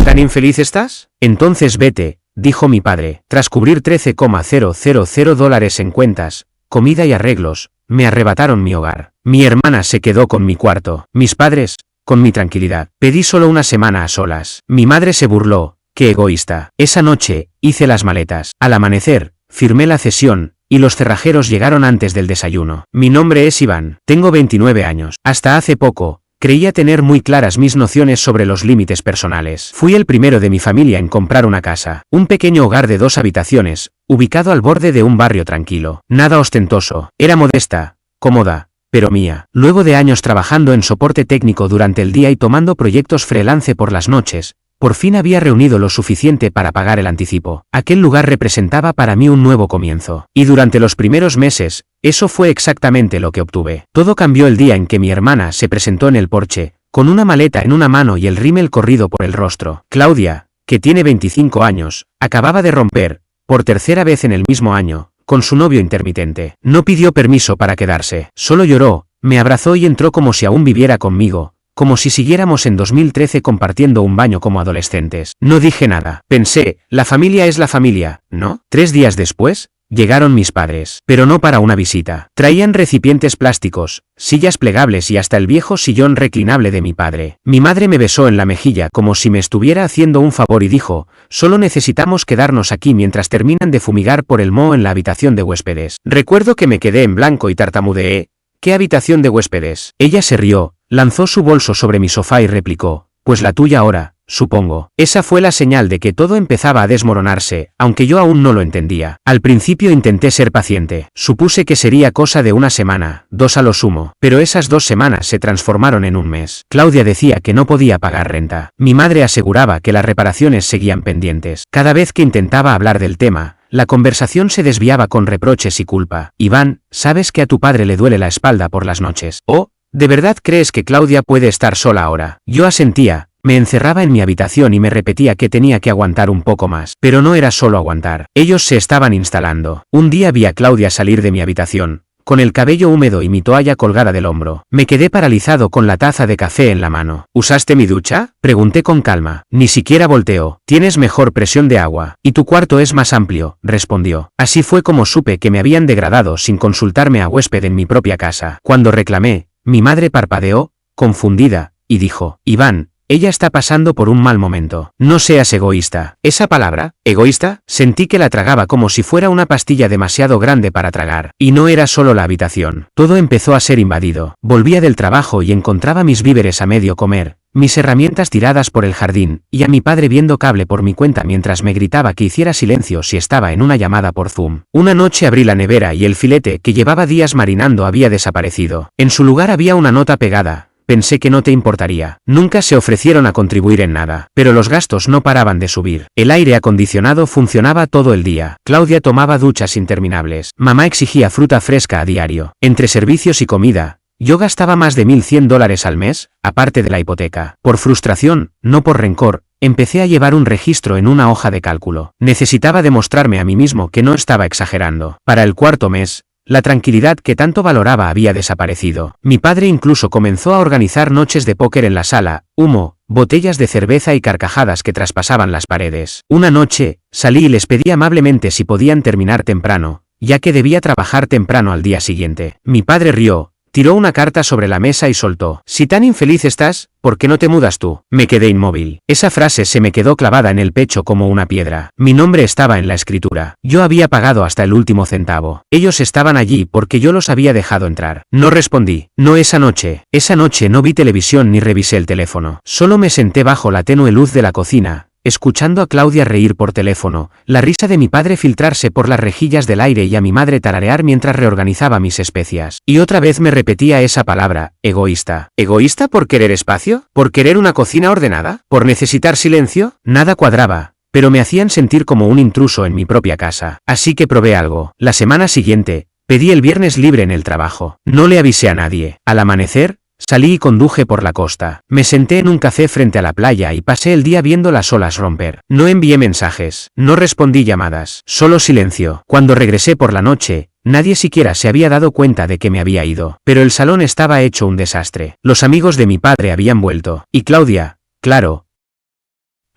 ¿Tan infeliz estás? Entonces vete, dijo mi padre. Tras cubrir $13,000 en cuentas, comida y arreglos, me arrebataron mi hogar. Mi hermana se quedó con mi cuarto. Mis padres, con mi tranquilidad. Pedí solo una semana a solas. Mi madre se burló. ¡Qué egoísta! Esa noche, hice las maletas. Al amanecer, firmé la cesión, y los cerrajeros llegaron antes del desayuno. Mi nombre es Iván. Tengo 29 años. Hasta hace poco, creía tener muy claras mis nociones sobre los límites personales. Fui el primero de mi familia en comprar una casa. Un pequeño hogar de 2 habitaciones, ubicado al borde de un barrio tranquilo. Nada ostentoso. Era modesta, cómoda, pero mía. Luego de años trabajando en soporte técnico durante el día y tomando proyectos freelance por las noches, por fin había reunido lo suficiente para pagar el anticipo. Aquel lugar representaba para mí un nuevo comienzo. Y durante los primeros meses, eso fue exactamente lo que obtuve. Todo cambió el día en que mi hermana se presentó en el porche, con una maleta en una mano y el rímel corrido por el rostro. Claudia, que tiene 25 años, acababa de romper, por tercera vez en el mismo año, con su novio intermitente. No pidió permiso para quedarse, solo lloró, me abrazó y entró como si aún viviera conmigo, como si siguiéramos en 2013 compartiendo un baño como adolescentes. No dije nada. Pensé, la familia es la familia, ¿no? 3 días después, llegaron mis padres, pero no para una visita. Traían recipientes plásticos, sillas plegables y hasta el viejo sillón reclinable de mi padre. Mi madre me besó en la mejilla como si me estuviera haciendo un favor y dijo, solo necesitamos quedarnos aquí mientras terminan de fumigar por el moho en la habitación de huéspedes. Recuerdo que me quedé en blanco y tartamudeé, ¿qué habitación de huéspedes? Ella se rió, lanzó su bolso sobre mi sofá y replicó, pues la tuya ahora, supongo. Esa fue la señal de que todo empezaba a desmoronarse, aunque yo aún no lo entendía. Al principio intenté ser paciente. Supuse que sería cosa de una semana, 2 a lo sumo. Pero esas 2 semanas se transformaron en un mes. Claudia decía que no podía pagar renta. Mi madre aseguraba que las reparaciones seguían pendientes. Cada vez que intentaba hablar del tema, la conversación se desviaba con reproches y culpa. Iván, ¿sabes que a tu padre le duele la espalda por las noches? ¿Oh? ¿De verdad crees que Claudia puede estar sola ahora? Yo asentía, me encerraba en mi habitación y me repetía que tenía que aguantar un poco más. Pero no era solo aguantar. Ellos se estaban instalando. Un día vi a Claudia salir de mi habitación, con el cabello húmedo y mi toalla colgada del hombro. Me quedé paralizado con la taza de café en la mano. ¿Usaste mi ducha? Pregunté con calma. Ni siquiera volteó. Tienes mejor presión de agua. Y tu cuarto es más amplio, respondió. Así fue como supe que me habían degradado sin consultarme a huésped en mi propia casa. Cuando reclamé, mi madre parpadeó, confundida, y dijo, Iván, ella está pasando por un mal momento. No seas egoísta. ¿Esa palabra, egoísta? Sentí que la tragaba como si fuera una pastilla demasiado grande para tragar. Y no era solo la habitación. Todo empezó a ser invadido. Volvía del trabajo y encontraba mis víveres a medio comer, mis herramientas tiradas por el jardín, y a mi padre viendo cable por mi cuenta mientras me gritaba que hiciera silencio si estaba en una llamada por Zoom. Una noche abrí la nevera y el filete que llevaba días marinando había desaparecido. En su lugar había una nota pegada. Pensé que no te importaría. Nunca se ofrecieron a contribuir en nada, pero los gastos no paraban de subir. El aire acondicionado funcionaba todo el día. Claudia tomaba duchas interminables. Mamá exigía fruta fresca a diario. Entre servicios y comida, yo gastaba más de $1,100 al mes, aparte de la hipoteca. Por frustración, no por rencor, empecé a llevar un registro en una hoja de cálculo. Necesitaba demostrarme a mí mismo que no estaba exagerando. Para el 4.º mes, la tranquilidad que tanto valoraba había desaparecido. Mi padre incluso comenzó a organizar noches de póker en la sala, humo, botellas de cerveza y carcajadas que traspasaban las paredes. Una noche, salí y les pedí amablemente si podían terminar temprano, ya que debía trabajar temprano al día siguiente. Mi padre rió, tiró una carta sobre la mesa y soltó. Si tan infeliz estás, ¿por qué no te mudas tú? Me quedé inmóvil. Esa frase se me quedó clavada en el pecho como una piedra. Mi nombre estaba en la escritura. Yo había pagado hasta el último centavo. Ellos estaban allí porque yo los había dejado entrar. No respondí. No esa noche. Esa noche no vi televisión ni revisé el teléfono. Solo me senté bajo la tenue luz de la cocina, escuchando a Claudia reír por teléfono, la risa de mi padre filtrarse por las rejillas del aire y a mi madre tararear mientras reorganizaba mis especias. Y otra vez me repetía esa palabra, egoísta. ¿Egoísta por querer espacio? ¿Por querer una cocina ordenada? ¿Por necesitar silencio? Nada cuadraba, pero me hacían sentir como un intruso en mi propia casa. Así que probé algo. La semana siguiente, pedí el viernes libre en el trabajo. No le avisé a nadie. Al amanecer, salí y conduje por la costa. Me senté en un café frente a la playa y pasé el día viendo las olas romper. No envié mensajes, no respondí llamadas, solo silencio. Cuando regresé por la noche, nadie siquiera se había dado cuenta de que me había ido. Pero el salón estaba hecho un desastre. Los amigos de mi padre habían vuelto. Y Claudia, claro,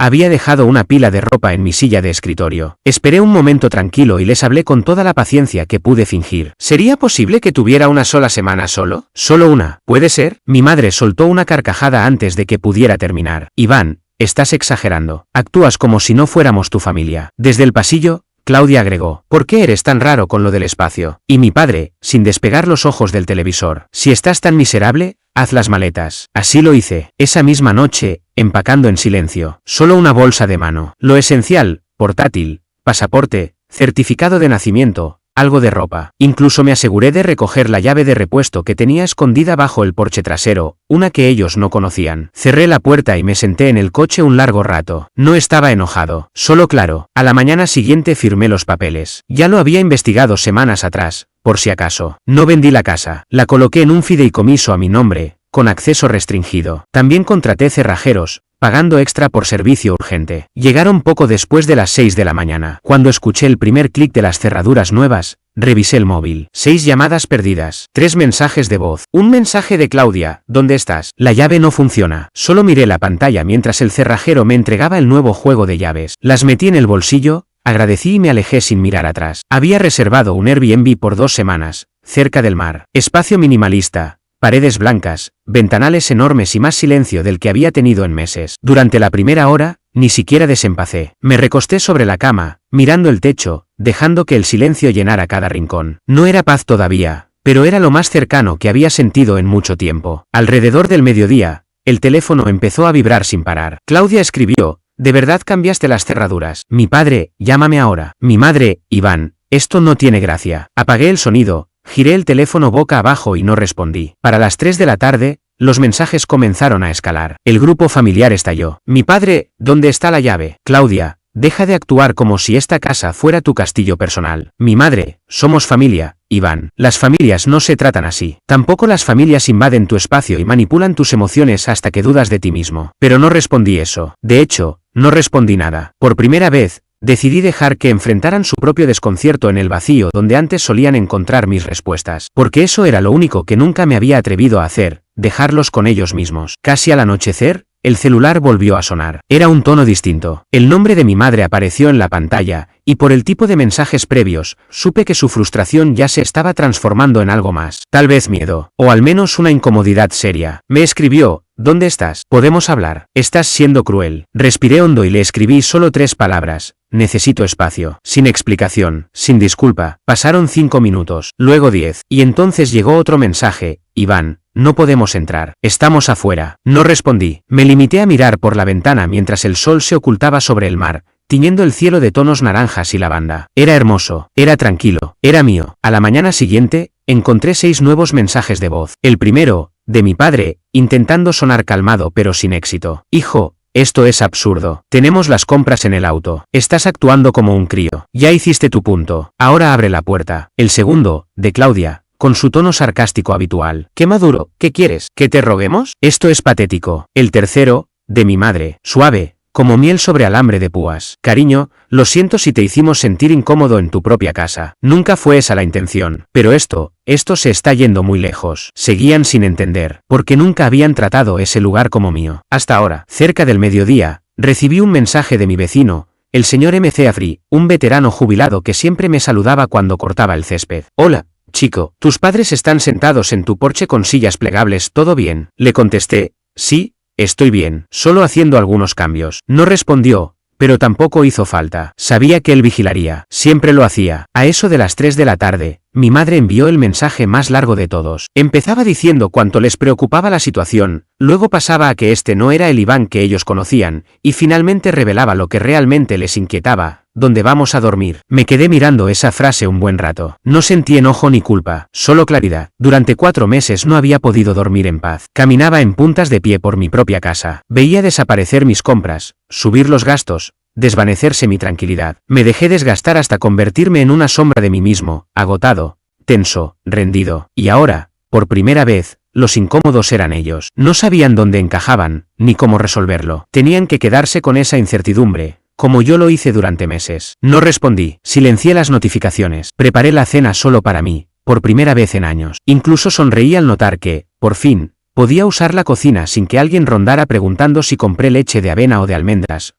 Había dejado una pila de ropa en mi silla de escritorio. Esperé un momento tranquilo y les hablé con toda la paciencia que pude fingir. ¿Sería posible que tuviera una sola semana solo? ¿Solo una? ¿Puede ser? Mi madre soltó una carcajada antes de que pudiera terminar. Iván, estás exagerando. Actúas como si no fuéramos tu familia. Desde el pasillo, Claudia agregó, ¿por qué eres tan raro con lo del espacio? Y mi padre, sin despegar los ojos del televisor, si estás tan miserable, haz las maletas. Así lo hice. Esa misma noche, empacando en silencio, solo una bolsa de mano. Lo esencial, portátil, pasaporte, certificado de nacimiento, algo de ropa. Incluso me aseguré de recoger la llave de repuesto que tenía escondida bajo el porche trasero, una que ellos no conocían. Cerré la puerta y me senté en el coche un largo rato. No estaba enojado, solo claro. A la mañana siguiente firmé los papeles. Ya lo había investigado semanas atrás, por si acaso. No vendí la casa. La coloqué en un fideicomiso a mi nombre, con acceso restringido. También contraté cerrajeros, pagando extra por servicio urgente. Llegaron poco después de las 6 de la mañana. Cuando escuché el primer clic de las cerraduras nuevas, revisé el móvil. 6 llamadas perdidas. 3 mensajes de voz. Un mensaje de Claudia, ¿dónde estás? La llave no funciona. Solo miré la pantalla mientras el cerrajero me entregaba el nuevo juego de llaves. Las metí en el bolsillo, agradecí y me alejé sin mirar atrás. Había reservado un Airbnb por 2 semanas, cerca del mar. Espacio minimalista. Paredes blancas, ventanales enormes y más silencio del que había tenido en meses. Durante la primera hora, ni siquiera desempacé. Me recosté sobre la cama, mirando el techo, dejando que el silencio llenara cada rincón. No era paz todavía, pero era lo más cercano que había sentido en mucho tiempo. Alrededor del mediodía, el teléfono empezó a vibrar sin parar. Claudia escribió, ¿de verdad cambiaste las cerraduras? Mi padre, llámame ahora. Mi madre, Iván, esto no tiene gracia. Apagué el sonido. Giré el teléfono boca abajo y no respondí. Para las 3 de la tarde, los mensajes comenzaron a escalar. El grupo familiar estalló. Mi padre, ¿dónde está la llave? Claudia, deja de actuar como si esta casa fuera tu castillo personal. Mi madre, somos familia, Iván. Las familias no se tratan así. Tampoco las familias invaden tu espacio y manipulan tus emociones hasta que dudas de ti mismo. Pero no respondí eso. De hecho, no respondí nada. Por primera vez, decidí dejar que enfrentaran su propio desconcierto en el vacío donde antes solían encontrar mis respuestas. Porque eso era lo único que nunca me había atrevido a hacer, dejarlos con ellos mismos. Casi al anochecer, el celular volvió a sonar. Era un tono distinto. El nombre de mi madre apareció en la pantalla, y por el tipo de mensajes previos, supe que su frustración ya se estaba transformando en algo más. Tal vez miedo, o al menos una incomodidad seria. Me escribió, ¿dónde estás? ¿Podemos hablar? Estás siendo cruel. Respiré hondo y le escribí solo 3 palabras. Necesito espacio. Sin explicación, sin disculpa. Pasaron 5 minutos, luego 10. Y entonces llegó otro mensaje. Iván, no podemos entrar. Estamos afuera. No respondí. Me limité a mirar por la ventana mientras el sol se ocultaba sobre el mar, tiñendo el cielo de tonos naranjas y lavanda. Era hermoso, era tranquilo, era mío. A la mañana siguiente, encontré 6 nuevos mensajes de voz. El primero, de mi padre, intentando sonar calmado pero sin éxito. Hijo, esto es absurdo. Tenemos las compras en el auto. Estás actuando como un crío. Ya hiciste tu punto. Ahora abre la puerta. El segundo, de Claudia, con su tono sarcástico habitual. ¡Qué maduro! ¿Qué quieres? ¿Que te roguemos? Esto es patético. El tercero, de mi madre, suave, como miel sobre alambre de púas. Cariño, lo siento si te hicimos sentir incómodo en tu propia casa. Nunca fue esa la intención. Pero esto se está yendo muy lejos. Seguían sin entender, porque nunca habían tratado ese lugar como mío. Hasta ahora, cerca del mediodía, recibí un mensaje de mi vecino, el señor M.C. Afri, un veterano jubilado que siempre me saludaba cuando cortaba el césped. Hola, chico, tus padres están sentados en tu porche con sillas plegables, ¿todo bien? Le contesté, sí. Estoy bien, solo haciendo algunos cambios. No respondió, pero tampoco hizo falta. Sabía que él vigilaría. Siempre lo hacía. A eso de las 3 de la tarde, mi madre envió el mensaje más largo de todos. Empezaba diciendo cuánto les preocupaba la situación, luego pasaba a que este no era el Iván que ellos conocían, y finalmente revelaba lo que realmente les inquietaba. ¿Dónde vamos a dormir? Me quedé mirando esa frase un buen rato. No sentí enojo ni culpa, solo claridad. Durante 4 meses no había podido dormir en paz. Caminaba en puntas de pie por mi propia casa. Veía desaparecer mis compras, subir los gastos, desvanecerse mi tranquilidad. Me dejé desgastar hasta convertirme en una sombra de mí mismo, agotado, tenso, rendido. Y ahora, por primera vez, los incómodos eran ellos. No sabían dónde encajaban, ni cómo resolverlo. Tenían que quedarse con esa incertidumbre, como yo lo hice durante meses. No respondí, silencié las notificaciones, preparé la cena solo para mí, por primera vez en años. Incluso sonreí al notar que, por fin, podía usar la cocina sin que alguien rondara preguntando si compré leche de avena o de almendras,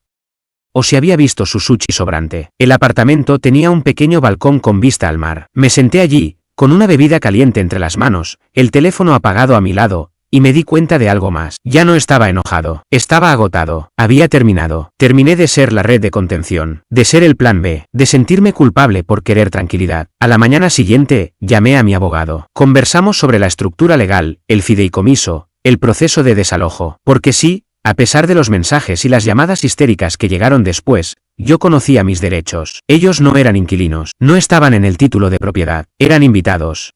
o si había visto su sushi sobrante. El apartamento tenía un pequeño balcón con vista al mar. Me senté allí, con una bebida caliente entre las manos, el teléfono apagado a mi lado, y me di cuenta de algo más. Ya no estaba enojado. Estaba agotado. Había terminado. Terminé de ser la red de contención, de ser el plan B, de sentirme culpable por querer tranquilidad. A la mañana siguiente, llamé a mi abogado. Conversamos sobre la estructura legal, el fideicomiso, el proceso de desalojo. Porque sí, a pesar de los mensajes y las llamadas histéricas que llegaron después, yo conocía mis derechos. Ellos no eran inquilinos, no estaban en el título de propiedad, eran invitados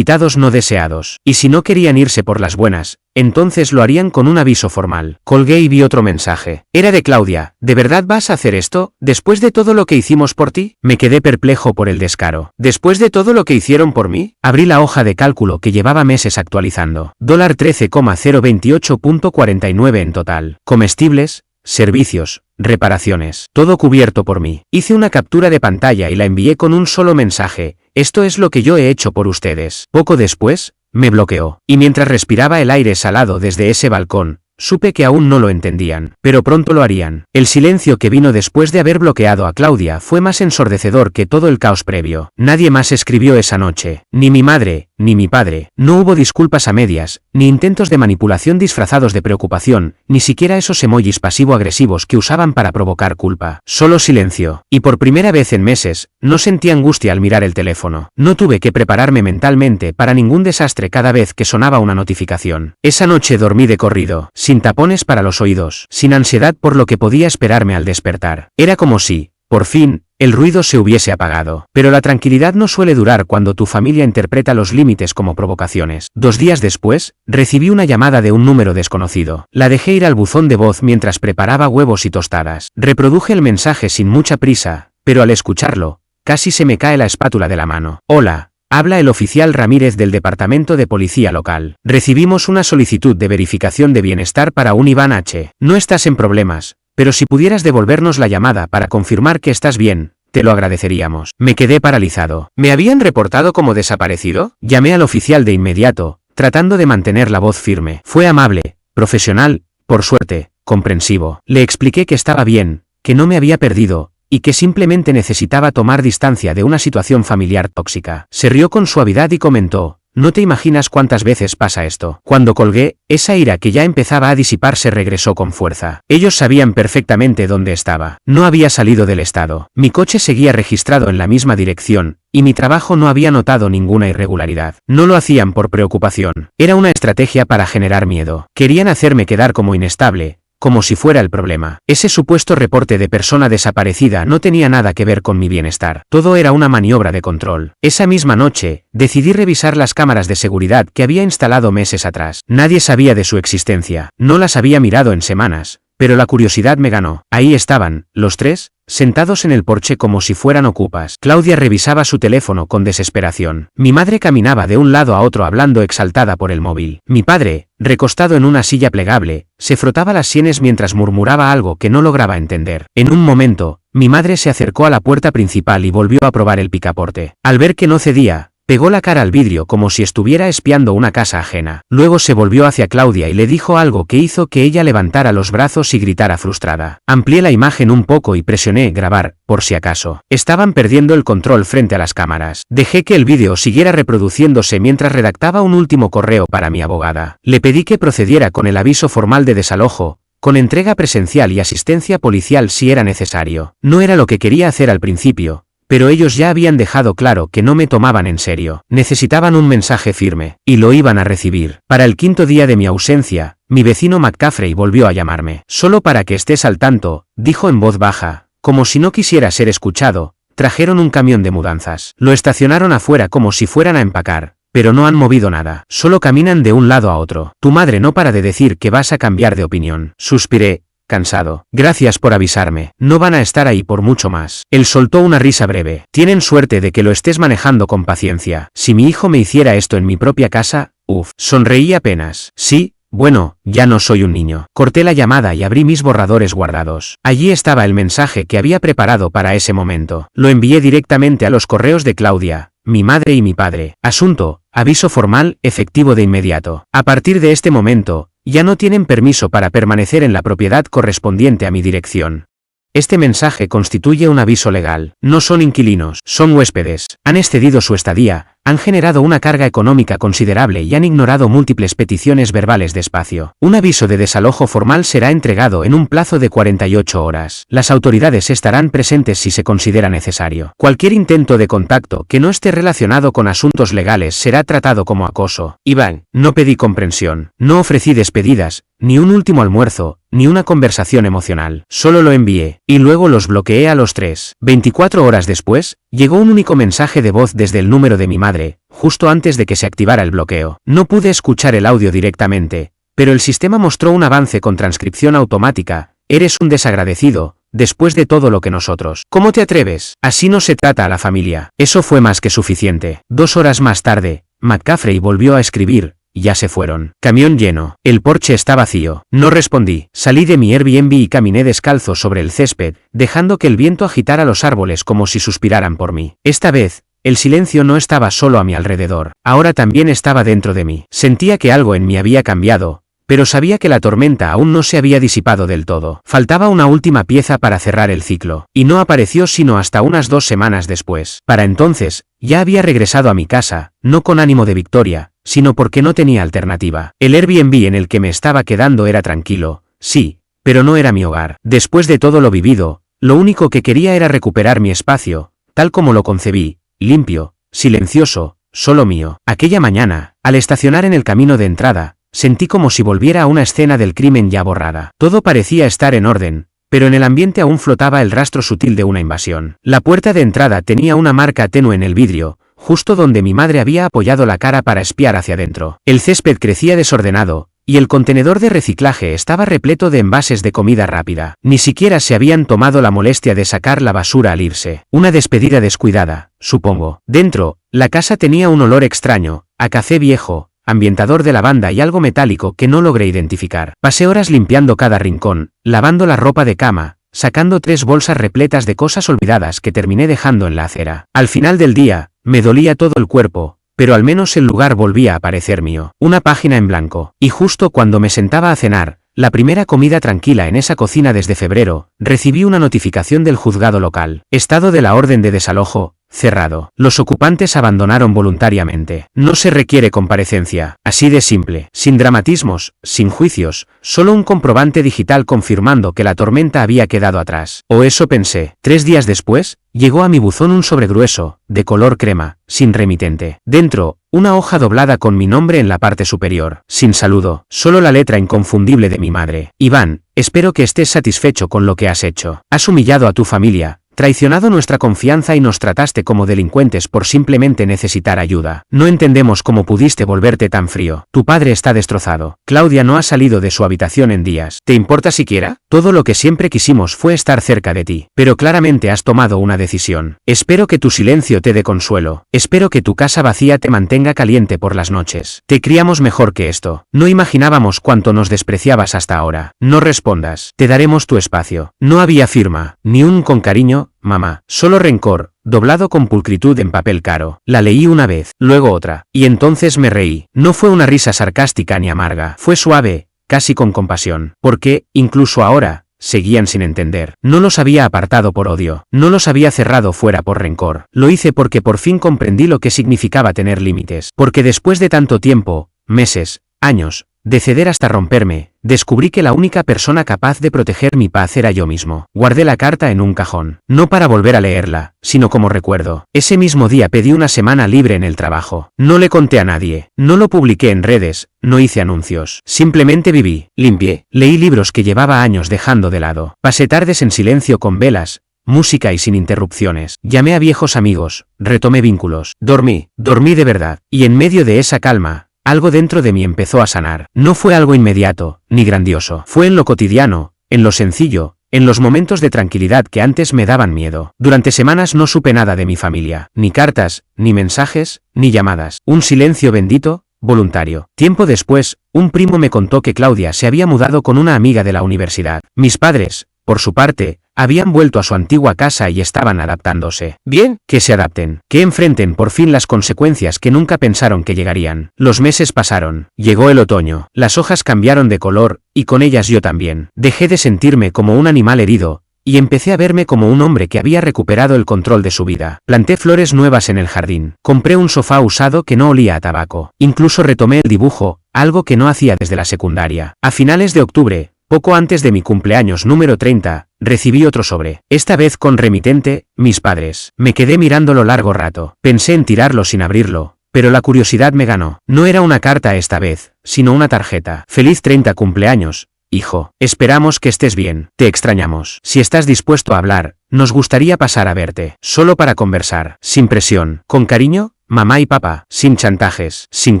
no deseados. Y si no querían irse por las buenas, entonces lo harían con un aviso formal. Colgué y vi otro mensaje. Era de Claudia. ¿De verdad vas a hacer esto? ¿Después de todo lo que hicimos por ti? Me quedé perplejo por el descaro. ¿Después de todo lo que hicieron por mí? Abrí la hoja de cálculo que llevaba meses actualizando. $13,028.49 en total. Comestibles, servicios, reparaciones, todo cubierto por mí. Hice una captura de pantalla y la envié con un solo mensaje: esto es lo que yo he hecho por ustedes. Poco después, me bloqueó, y mientras respiraba el aire salado desde ese balcón, supe que aún no lo entendían, pero pronto lo harían. El silencio que vino después de haber bloqueado a Claudia fue más ensordecedor que todo el caos previo. Nadie más escribió esa noche, ni mi madre, ni mi padre. No hubo disculpas a medias, ni intentos de manipulación disfrazados de preocupación, ni siquiera esos emojis pasivo-agresivos que usaban para provocar culpa. Solo silencio. Y por primera vez en meses, no sentí angustia al mirar el teléfono. No tuve que prepararme mentalmente para ningún desastre cada vez que sonaba una notificación. Esa noche dormí de corrido, sin tapones para los oídos, sin ansiedad por lo que podía esperarme al despertar. Era como si, por fin, el ruido se hubiese apagado. Pero la tranquilidad no suele durar cuando tu familia interpreta los límites como provocaciones. 2 días después, recibí una llamada de un número desconocido. La dejé ir al buzón de voz mientras preparaba huevos y tostadas. Reproduje el mensaje sin mucha prisa, pero al escucharlo, casi se me cae la espátula de la mano. Hola. Habla el oficial Ramírez del Departamento de Policía Local. Recibimos una solicitud de verificación de bienestar para un Iván H. No estás en problemas, pero si pudieras devolvernos la llamada para confirmar que estás bien, te lo agradeceríamos. Me quedé paralizado. ¿Me habían reportado como desaparecido? Llamé al oficial de inmediato, tratando de mantener la voz firme. Fue amable, profesional, por suerte, comprensivo. Le expliqué que estaba bien, que no me había perdido, y que simplemente necesitaba tomar distancia de una situación familiar tóxica. Se rió con suavidad y comentó: no te imaginas cuántas veces pasa esto. Cuando colgué, esa ira que ya empezaba a disiparse regresó con fuerza. Ellos sabían perfectamente dónde estaba. No había salido del estado. Mi coche seguía registrado en la misma dirección, y mi trabajo no había notado ninguna irregularidad. No lo hacían por preocupación. Era una estrategia para generar miedo. Querían hacerme quedar como inestable, como si fuera el problema. Ese supuesto reporte de persona desaparecida no tenía nada que ver con mi bienestar. Todo era una maniobra de control. Esa misma noche, decidí revisar las cámaras de seguridad que había instalado meses atrás. Nadie sabía de su existencia. No las había mirado en semanas, pero la curiosidad me ganó. Ahí estaban, los tres, sentados en el porche como si fueran ocupas. Claudia revisaba su teléfono con desesperación. Mi madre caminaba de un lado a otro hablando exaltada por el móvil. Mi padre, recostado en una silla plegable, se frotaba las sienes mientras murmuraba algo que no lograba entender. En un momento, mi madre se acercó a la puerta principal y volvió a probar el picaporte. Al ver que no cedía, pegó la cara al vidrio como si estuviera espiando una casa ajena. Luego se volvió hacia Claudia y le dijo algo que hizo que ella levantara los brazos y gritara frustrada. Amplié la imagen un poco y presioné grabar, por si acaso. Estaban perdiendo el control frente a las cámaras. Dejé que el vídeo siguiera reproduciéndose mientras redactaba un último correo para mi abogada. Le pedí que procediera con el aviso formal de desalojo, con entrega presencial y asistencia policial si era necesario. No era lo que quería hacer al principio, pero ellos ya habían dejado claro que no me tomaban en serio. Necesitaban un mensaje firme, y lo iban a recibir. Para el 5.º día de mi ausencia, mi vecino McCaffrey volvió a llamarme. Solo para que estés al tanto, dijo en voz baja, como si no quisiera ser escuchado, trajeron un camión de mudanzas. Lo estacionaron afuera como si fueran a empacar, pero no han movido nada. Solo caminan de un lado a otro. Tu madre no para de decir que vas a cambiar de opinión. Suspiré, cansado. Gracias por avisarme. No van a estar ahí por mucho más. Él soltó una risa breve. Tienen suerte de que lo estés manejando con paciencia. Si mi hijo me hiciera esto en mi propia casa, sonreí apenas. Sí, bueno, ya no soy un niño. Corté la llamada y abrí mis borradores guardados. Allí estaba el mensaje que había preparado para ese momento. Lo envié directamente a los correos de Claudia, mi madre y mi padre. Asunto: aviso formal, efectivo de inmediato. A partir de este momento, ya no tienen permiso para permanecer en la propiedad correspondiente a mi dirección. Este mensaje constituye un aviso legal. No son inquilinos, son huéspedes. Han excedido su estadía, han generado una carga económica considerable y han ignorado múltiples peticiones verbales de espacio. Un aviso de desalojo formal será entregado en un plazo de 48 horas. Las autoridades estarán presentes si se considera necesario. Cualquier intento de contacto que no esté relacionado con asuntos legales será tratado como acoso. Iván, no pedí comprensión, no ofrecí despedidas, ni un último almuerzo, ni una conversación emocional. Solo lo envié, y luego los bloqueé a los 3. 24 horas después, llegó un único mensaje de voz desde el número de mi madre, justo antes de que se activara el bloqueo. No pude escuchar el audio directamente, pero el sistema mostró un avance con transcripción automática. Eres un desagradecido, después de todo lo que nosotros. ¿Cómo te atreves? Así no se trata a la familia. Eso fue más que suficiente. 2 horas más tarde, McCaffrey volvió a escribir. Ya se fueron. Camión lleno. El porche está vacío. No respondí. Salí de mi Airbnb y caminé descalzo sobre el césped, dejando que el viento agitara los árboles como si suspiraran por mí. Esta vez, el silencio no estaba solo a mi alrededor. Ahora también estaba dentro de mí. Sentía que algo en mí había cambiado, pero sabía que la tormenta aún no se había disipado del todo. Faltaba una última pieza para cerrar el ciclo, y no apareció sino hasta unas 2 semanas después. Para entonces, ya había regresado a mi casa, no con ánimo de victoria, sino porque no tenía alternativa. El Airbnb en el que me estaba quedando era tranquilo, sí, pero no era mi hogar. Después de todo lo vivido, lo único que quería era recuperar mi espacio, tal como lo concebí, limpio, silencioso, solo mío. Aquella mañana, al estacionar en el camino de entrada, sentí como si volviera a una escena del crimen ya borrada. Todo parecía estar en orden, pero en el ambiente aún flotaba el rastro sutil de una invasión. La puerta de entrada tenía una marca tenue en el vidrio, justo donde mi madre había apoyado la cara para espiar hacia adentro. El césped crecía desordenado, y el contenedor de reciclaje estaba repleto de envases de comida rápida. Ni siquiera se habían tomado la molestia de sacar la basura al irse. Una despedida descuidada, supongo. Dentro, la casa tenía un olor extraño, a café viejo, ambientador de lavanda y algo metálico que no logré identificar. Pasé horas limpiando cada rincón, lavando la ropa de cama, sacando 3 bolsas repletas de cosas olvidadas que terminé dejando en la acera. Al final del día, me dolía todo el cuerpo, pero al menos el lugar volvía a parecer mío. Una página en blanco. Y justo cuando me sentaba a cenar, la primera comida tranquila en esa cocina desde febrero, recibí una notificación del juzgado local. Estado de la orden de desalojo, cerrado. Los ocupantes abandonaron voluntariamente. No se requiere comparecencia. Así de simple. Sin dramatismos, sin juicios, solo un comprobante digital confirmando que la tormenta había quedado atrás. O eso pensé. 3 días después, llegó a mi buzón un sobre grueso, de color crema, sin remitente. Dentro, una hoja doblada con mi nombre en la parte superior. Sin saludo, solo la letra inconfundible de mi madre. Iván, espero que estés satisfecho con lo que has hecho. Has humillado a tu familia, traicionado nuestra confianza y nos trataste como delincuentes por simplemente necesitar ayuda. No entendemos cómo pudiste volverte tan frío. Tu padre está destrozado. Claudia no ha salido de su habitación en días. ¿Te importa siquiera? Todo lo que siempre quisimos fue estar cerca de ti. Pero claramente has tomado una decisión. Espero que tu silencio te dé consuelo. Espero que tu casa vacía te mantenga caliente por las noches. Te criamos mejor que esto. No imaginábamos cuánto nos despreciabas hasta ahora. No respondas. Te daremos tu espacio. No había firma, ni un con cariño, mamá, solo rencor, doblado con pulcritud en papel caro. La leí una vez, luego otra, y entonces me reí. No fue una risa sarcástica ni amarga, fue suave, casi con compasión, porque, incluso ahora, seguían sin entender. No los había apartado por odio, no los había cerrado fuera por rencor. Lo hice porque por fin comprendí lo que significaba tener límites, porque después de tanto tiempo, meses, años, de ceder hasta romperme, descubrí que la única persona capaz de proteger mi paz era yo mismo. Guardé la carta en un cajón, no para volver a leerla, sino como recuerdo. Ese mismo día pedí una semana libre en el trabajo. No le conté a nadie, no lo publiqué en redes, no hice anuncios. Simplemente viví, limpié, leí libros que llevaba años dejando de lado. Pasé tardes en silencio con velas, música y sin interrupciones. Llamé a viejos amigos, retomé vínculos. Dormí de verdad. Y en medio de esa calma, algo dentro de mí empezó a sanar. No fue algo inmediato, ni grandioso. Fue en lo cotidiano, en lo sencillo, en los momentos de tranquilidad que antes me daban miedo. Durante semanas no supe nada de mi familia. Ni cartas, ni mensajes, ni llamadas. Un silencio bendito, voluntario. Tiempo después, un primo me contó que Claudia se había mudado con una amiga de la universidad. Mis padres, por su parte, habían vuelto a su antigua casa y estaban adaptándose. Bien, que se adapten, que enfrenten por fin las consecuencias que nunca pensaron que llegarían. Los meses pasaron, llegó el otoño, las hojas cambiaron de color, y con ellas yo también. Dejé de sentirme como un animal herido, y empecé a verme como un hombre que había recuperado el control de su vida. Planté flores nuevas en el jardín. Compré un sofá usado que no olía a tabaco. Incluso retomé el dibujo, algo que no hacía desde la secundaria. A finales de octubre, poco antes de mi cumpleaños número 30, recibí otro sobre. Esta vez con remitente, mis padres. Me quedé mirándolo largo rato. Pensé en tirarlo sin abrirlo, pero la curiosidad me ganó. No era una carta esta vez, sino una tarjeta. Feliz 30 cumpleaños, hijo. Esperamos que estés bien. Te extrañamos. Si estás dispuesto a hablar, nos gustaría pasar a verte. Solo para conversar. Sin presión. Con cariño, mamá y papá. Sin chantajes. Sin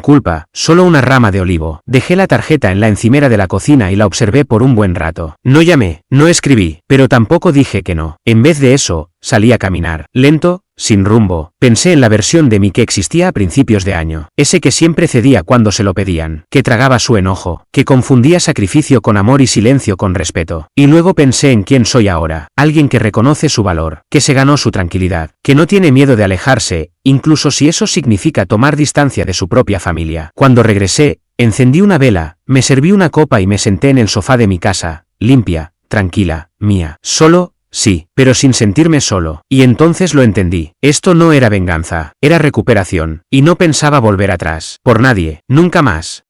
culpa. Solo una rama de olivo. Dejé la tarjeta en la encimera de la cocina y la observé por un buen rato. No llamé, no escribí, pero tampoco dije que no. En vez de eso, salí a caminar. Lento, sin rumbo. Pensé en la versión de mí que existía a principios de año. Ese que siempre cedía cuando se lo pedían. Que tragaba su enojo. Que confundía sacrificio con amor y silencio con respeto. Y luego pensé en quién soy ahora. Alguien que reconoce su valor. Que se ganó su tranquilidad. Que no tiene miedo de alejarse, incluso si eso significa tomar distancia de su propia familia. Cuando regresé, encendí una vela, me serví una copa y me senté en el sofá de mi casa, limpia, tranquila, mía. Solo, sí, pero sin sentirme solo. Y entonces lo entendí. Esto no era venganza, era recuperación. Y no pensaba volver atrás. Por nadie, nunca más.